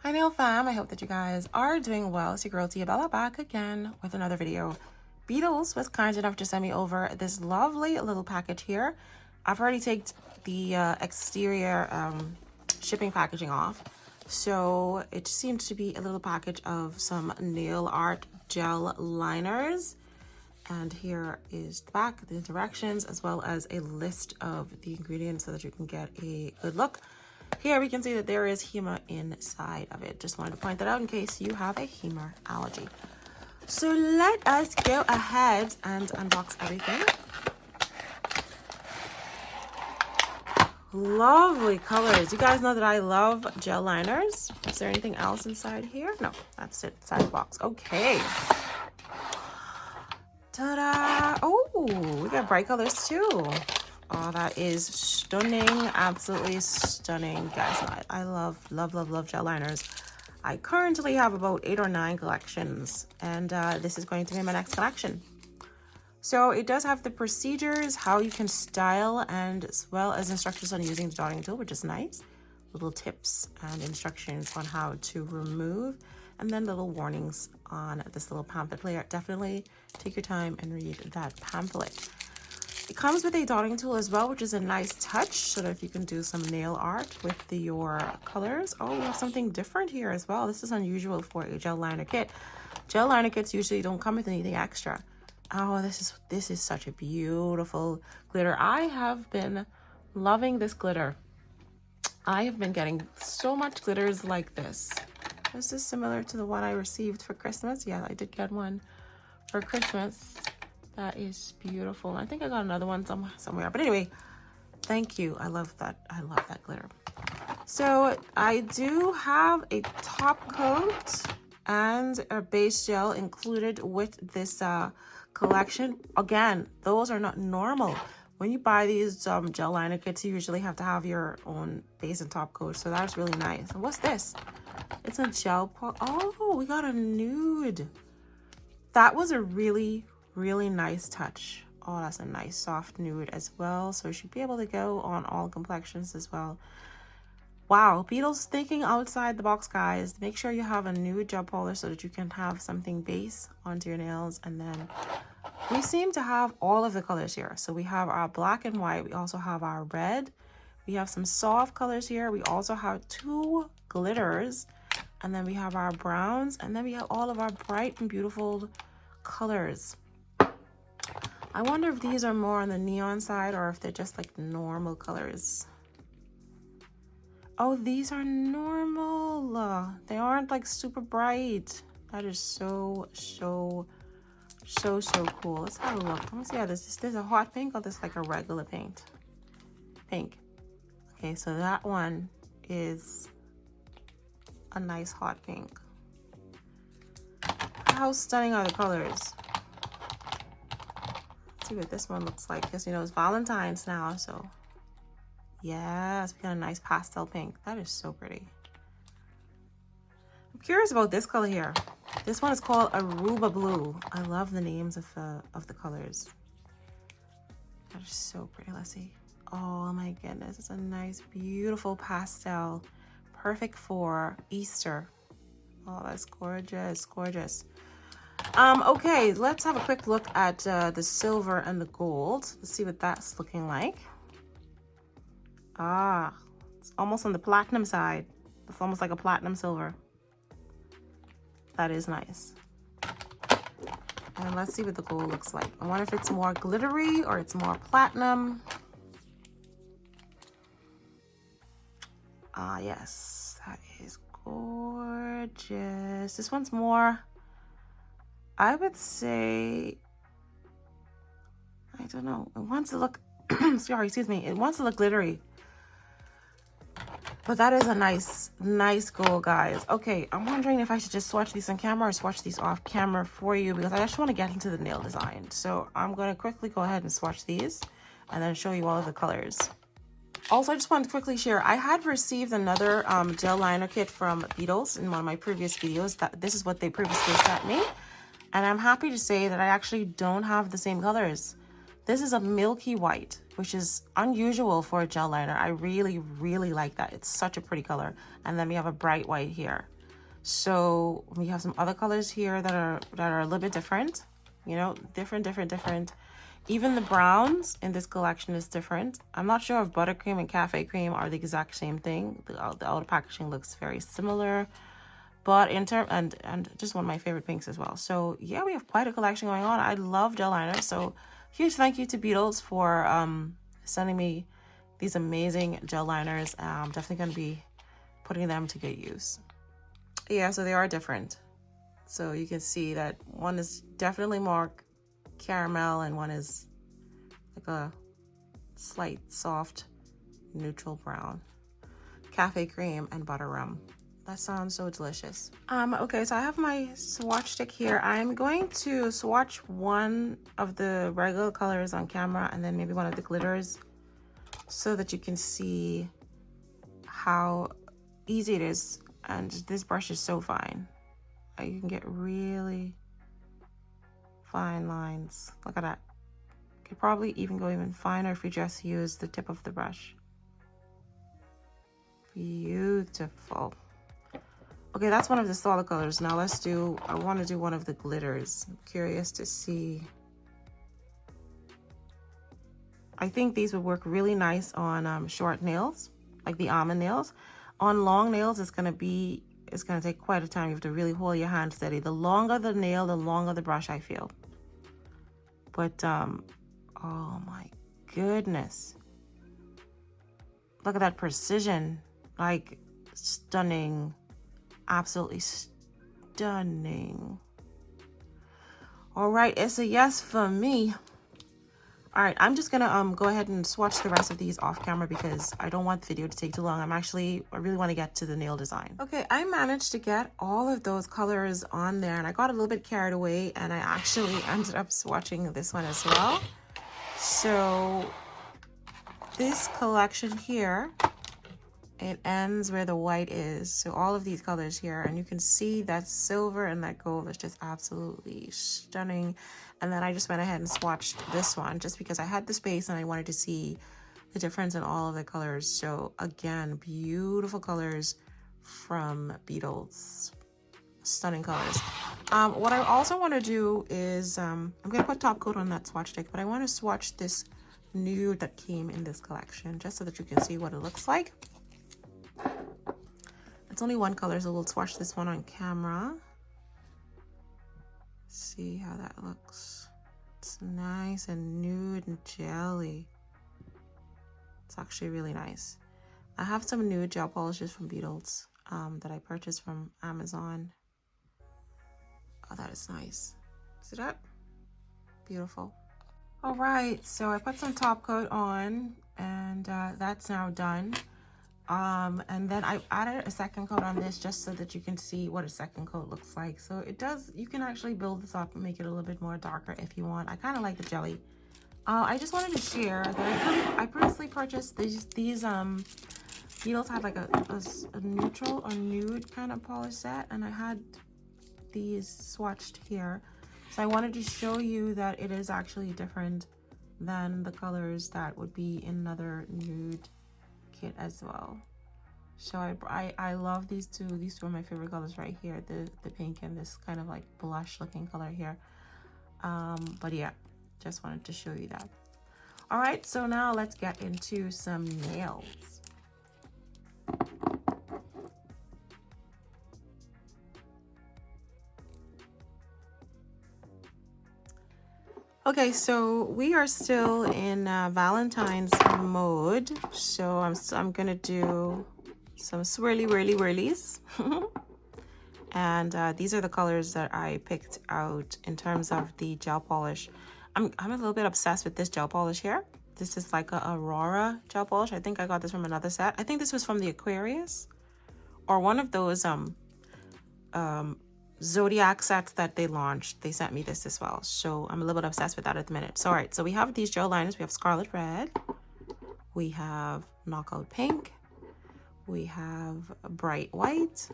Hi nail fam, I hope that you guys are doing well. It's your girl Tia Bella back again with another video. Beetles was kind enough to send me over this lovely little package here. I've already taken the exterior shipping packaging off. So it seems to be a little package of some nail art gel liners. And here is the back, the directions, as well as a list of the ingredients so that you can get a good look. Here we can see that there is humor inside of it. Just wanted to point that out in case you have a humor allergy. So let us go ahead and unbox everything. Lovely colors. You guys know that I love gel liners. Is there anything else inside here? No, that's it. Inside the box. Okay. Ta-da! Oh, we got bright colors too. Oh, that is stunning. Absolutely stunning. Guys, I love gel liners. I currently have about 8 or 9 collections, and this is going to be my next collection. So it does have the procedures, how you can style, and as well as instructions on using the dotting tool, which is nice. Little tips and instructions on how to remove, and then little warnings on this little pamphlet player. Definitely take your time and read that pamphlet. It comes with a dotting tool as well, which is a nice touch, so that if you can do some nail art with your colors. Oh, we have something different here as well. This is unusual for a gel liner kit. Gel liner kits usually don't come with anything extra. Oh, this is such a beautiful glitter. I have been loving this glitter. I have been getting so much glitters like this. This is similar to the one I received for Christmas. Yeah, I did get one for Christmas. That is beautiful. I think I got another one somewhere. But anyway, thank you. I love that. I love that glitter. So I do have a top coat and a base gel included with this collection. Again, those are not normal. When you buy these gel liner kits, you usually have to have your own base and top coat. So that's really nice. And what's this? It's a gel pot. Oh, we got a nude. That was a really nice touch. Oh, that's a nice soft nude as well. So it should be able to go on all complexions as well. Wow, Beetles thinking outside the box, guys. Make sure you have a nude gel polish so that you can have something base onto your nails. And then we seem to have all of the colors here. So we have our black and white. We also have our red. We have some soft colors here. We also have 2 glitters. And then we have our browns. And then we have all of our bright and beautiful colors. I wonder if these are more on the neon side or if they're just like normal colors. Oh, these are normal. They aren't like super bright. That is so cool. Let's have a look. Let me see how this is. This a hot pink or this like a regular pink? Pink. Okay, so that one is a nice hot pink. How stunning are the colors? Let's see what this one looks like, because you know it's Valentine's now, so yes, we got a nice pastel pink. That is so pretty. I'm curious about this color here. This one is called Aruba Blue. I love the names of the colors. That is so pretty. Let's see. Oh my goodness, it's a nice, beautiful pastel, perfect for Easter. Oh, that's gorgeous, gorgeous. Okay, let's have a quick look at the silver and the gold. Let's see what that's looking like. Ah, it's almost on the platinum side. It's almost like a platinum silver. That is nice. And let's see what the gold looks like. I wonder if it's more glittery or it's more platinum. Ah, yes, that is gorgeous. This one's more, I would say, I don't know. It wants to look, sorry, excuse me. It wants to look glittery. But that is a nice gold, guys. Okay, I'm wondering if I should just swatch these on camera or swatch these off camera for you, because I just want to get into the nail design. So I'm going to quickly go ahead and swatch these and then show you all of the colors. Also, I just wanted to quickly share, I had received another gel liner kit from Beetles in one of my previous videos. This is what they previously sent me. And I'm happy to say that I actually don't have the same colors. This is a milky white, which is unusual for a gel liner. I really, really like that. It's such a pretty color. And then we have a bright white here. So we have some other colors here that are a little bit different, you know, different. Even the browns in this collection is different. I'm not sure if buttercream and cafe cream are the exact same thing. The outer packaging looks very similar, but in term and just one of my favorite pinks as well. So yeah, we have quite a collection going on. I love gel liners. So huge thank you to Beetles for sending me these amazing gel liners. I'm definitely going to be putting them to good use. Yeah, so they are different. So you can see that one is definitely more caramel and one is like a slight soft neutral brown. Cafe cream and butter rum. That sounds so delicious. Okay, so I have my swatch stick here. I'm going to swatch one of the regular colors on camera and then maybe one of the glitters so that you can see how easy it is. And this brush is so fine. You can get really fine lines. Look at that. Could probably even go even finer if you just use the tip of the brush. Beautiful. Okay, that's one of the solid colors. Now I want to do one of the glitters. I'm curious to see. I think these would work really nice on short nails, like the almond nails. On long nails, it's gonna take quite a time. You have to really hold your hand steady. The longer the nail, the longer the brush, I feel. But oh my goodness. Look at that precision. Like stunning. Absolutely stunning. All right, it's a yes for me. All right, I'm just gonna go ahead and swatch the rest of these off camera because I don't want the video to take too long. I really want to get to the nail design. Okay, I managed to get all of those colors on there and I got a little bit carried away and I actually ended up swatching this one as well. So this collection here, it ends where the white is. So all of these colors here, and you can see that silver and that gold is just absolutely stunning. And then I just went ahead and swatched this one just because I had the space and I wanted to see the difference in all of the colors. So again, beautiful colors from Beetles. Stunning colors. What I also want to do is, I'm going to put top coat on that swatch stick, but I want to swatch this nude that came in this collection just so that you can see what it looks like. It's only one color, so we'll swatch this one on camera. See how that looks. It's nice and nude and jelly. It's actually really nice. I have some nude gel polishes from Beetles that I purchased from Amazon. Oh, that is nice. See that? Beautiful. All right, so I put some top coat on and that's now done. And then I added a second coat on this just so that you can see what a second coat looks like. So it does, you can actually build this up and make it a little bit more darker if you want. I kind of like the jelly. I just wanted to share that I previously purchased these Beetles had like a neutral or nude kind of polish set, and I had these swatched here. So I wanted to show you that it is actually different than the colors that would be in another nude kit as well. So I love these two. These two are my favorite colors right here, the pink and this kind of like blush looking color here. But yeah, just wanted to show you that. All right, so now let's get into some nails. Okay, so we are still in Valentine's mode. So I'm gonna do some swirly whirly whirlies. And these are the colors that I picked out in terms of the gel polish. I'm a little bit obsessed with this gel polish here. This is like a Aurora gel polish. I think I got this from another set. I think this was from the Aquarius or one of those Zodiac sets that they launched. They sent me this as well, so I'm a little bit obsessed with that at the minute. So all right, so we have these gel liners. We have Scarlet Red, we have Knockout Pink, we have Bright White,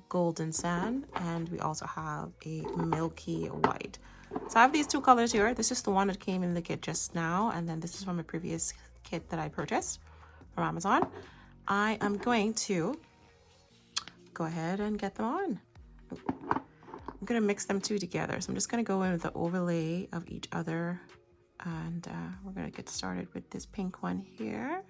Golden Sand, and we also have a Milky White. So I have these two colors here. This is the one that came in the kit just now, and then this is from a previous kit that I purchased from Amazon. I am going to go ahead and get them on. I'm going to mix them two together. So I'm just going to go in with the overlay of each other, and we're going to get started with this pink one here.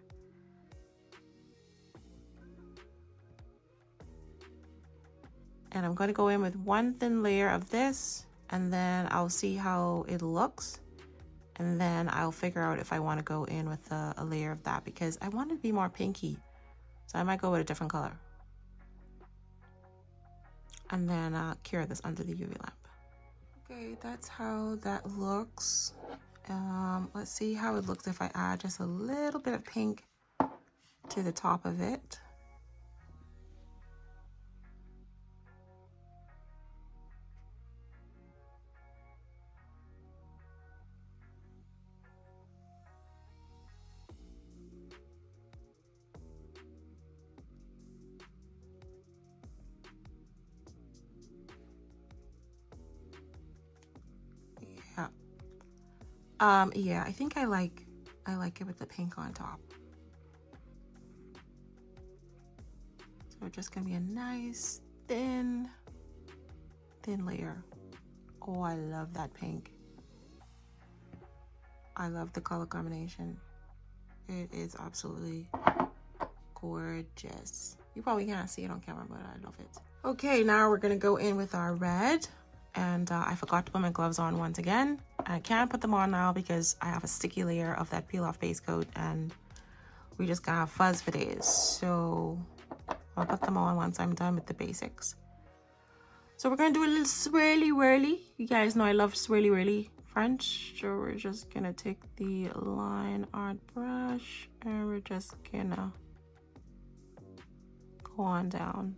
And I'm going to go in with one thin layer of this, and then I'll see how it looks. And then I'll figure out if I want to go in with a layer of that, because I want it to be more pinky. So I might go with a different color. And then cure this under the UV lamp. Okay, that's how that looks. Let's see how it looks if I add just a little bit of pink to the top of it. Yeah, I think I like it with the pink on top. So it's just gonna be a nice thin layer. Oh, I love that pink. I love the color combination. It is absolutely gorgeous. You probably can't see it on camera, but I love it. Okay, now we're gonna go in with our red. And I forgot to put my gloves on once again. I can't put them on now because I have a sticky layer of that peel off base coat, and we just gonna have fuzz for days. So I'll put them on once I'm done with the basics. So we're gonna do a little swirly whirly. You guys know I love swirly whirly French. So we're just gonna take the line art brush and we're just gonna go on down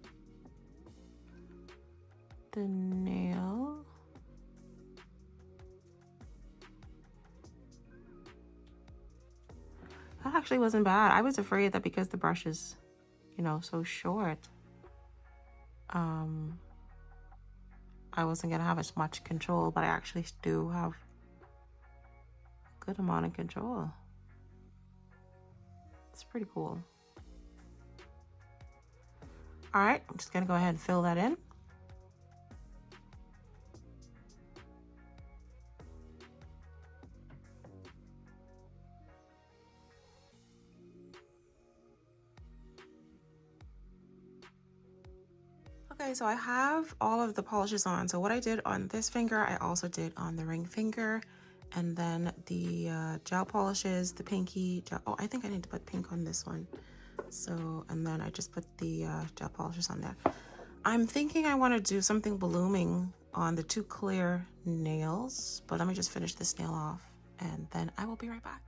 the nail. That actually wasn't bad. I was afraid that because the brush is, you know, so short, I wasn't gonna have as much control, but I actually do have a good amount of control. It's pretty cool. All right, I'm just gonna go ahead and fill that in. Okay, so I have all of the polishes on. So what I did on this finger, I also did on the ring finger. And then the gel polishes, the pinky gel. Oh, I think I need to put pink on this one. So, and then I just put the gel polishes on there. I'm thinking I want to do something blooming on the two clear nails, but let me just finish this nail off and then I will be right back.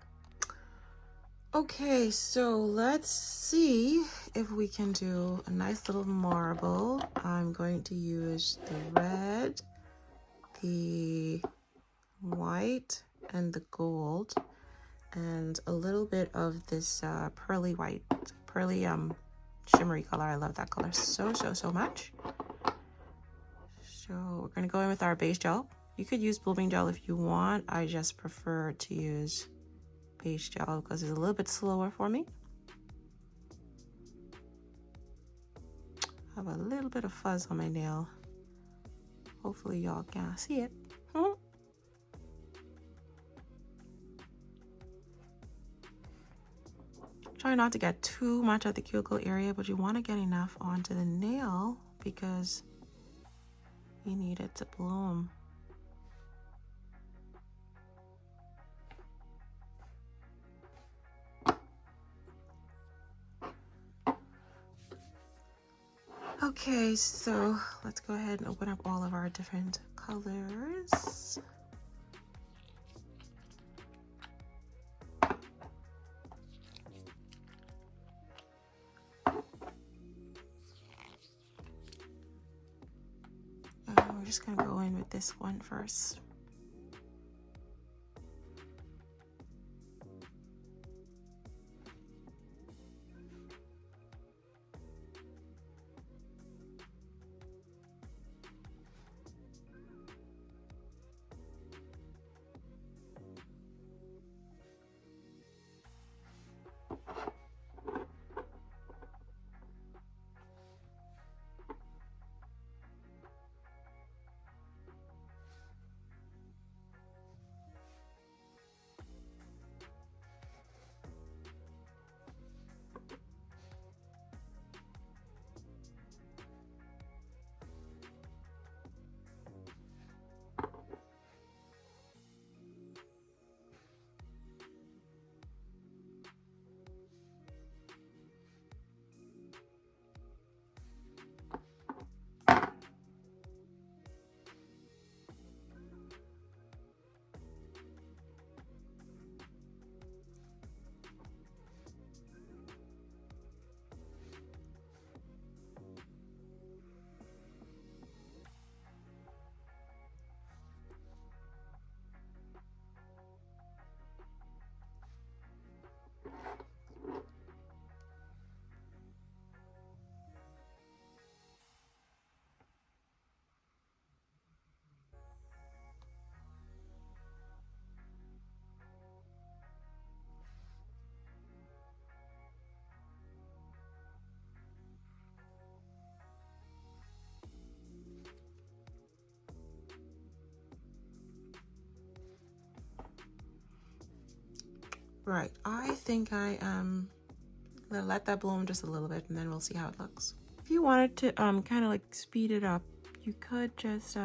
Okay, so let's see if we can do a nice little marble. I'm going to use the red, the white, and the gold, and a little bit of this pearly white, pearly shimmery color. I love that color so much. So we're gonna go in with our base gel. You could use blooming gel if you want. I just prefer to use base gel because it's a little bit slower for me. I have a little bit of fuzz on my nail. Hopefully y'all can't see it. Try not to get too much at the cuticle area, but you want to get enough onto the nail because you need it to bloom. Okay, so let's go ahead and open up all of our different colors. And we're just gonna go in with this one first. Right, I think I am gonna let that bloom just a little bit and then we'll see how it looks. If you wanted to kind of like speed it up, you could just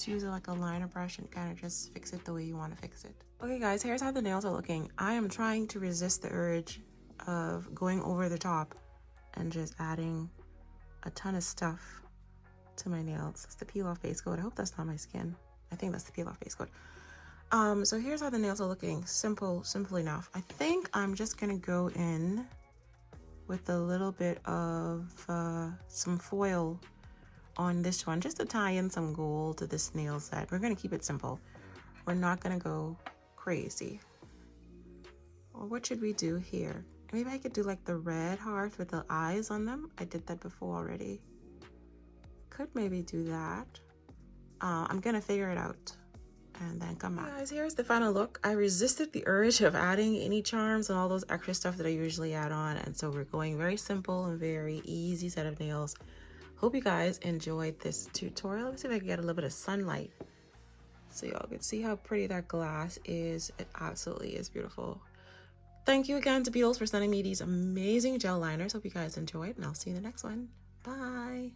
use like a liner brush and kind of just fix it the way you want to fix it. Okay guys, here's how the nails are looking. I am trying to resist the urge of going over the top and just adding a ton of stuff to my nails. It's the peel off base coat. I hope that's not my skin. I think that's the peel off base coat. So here's how the nails are looking. Simple enough. I think I'm just gonna go in with a little bit of some foil on this one, just to tie in some gold to this nail set. We're gonna keep it simple. We're not gonna go crazy. Or what should we do here? Maybe I could do like the red heart with the eyes on them. I did that before already. Could maybe do that. I'm gonna figure it out and then come back. Guys, here's the final look. I resisted the urge of adding any charms and all those extra stuff that I usually add on, and so we're going very simple and very easy set of nails. Hope you guys enjoyed this tutorial. Let's see if I can get a little bit of sunlight so y'all can see how pretty that glass is. It absolutely is beautiful. Thank you again to Beetles for sending me these amazing gel liners. Hope you guys enjoyed, and I'll see you in the next one. Bye.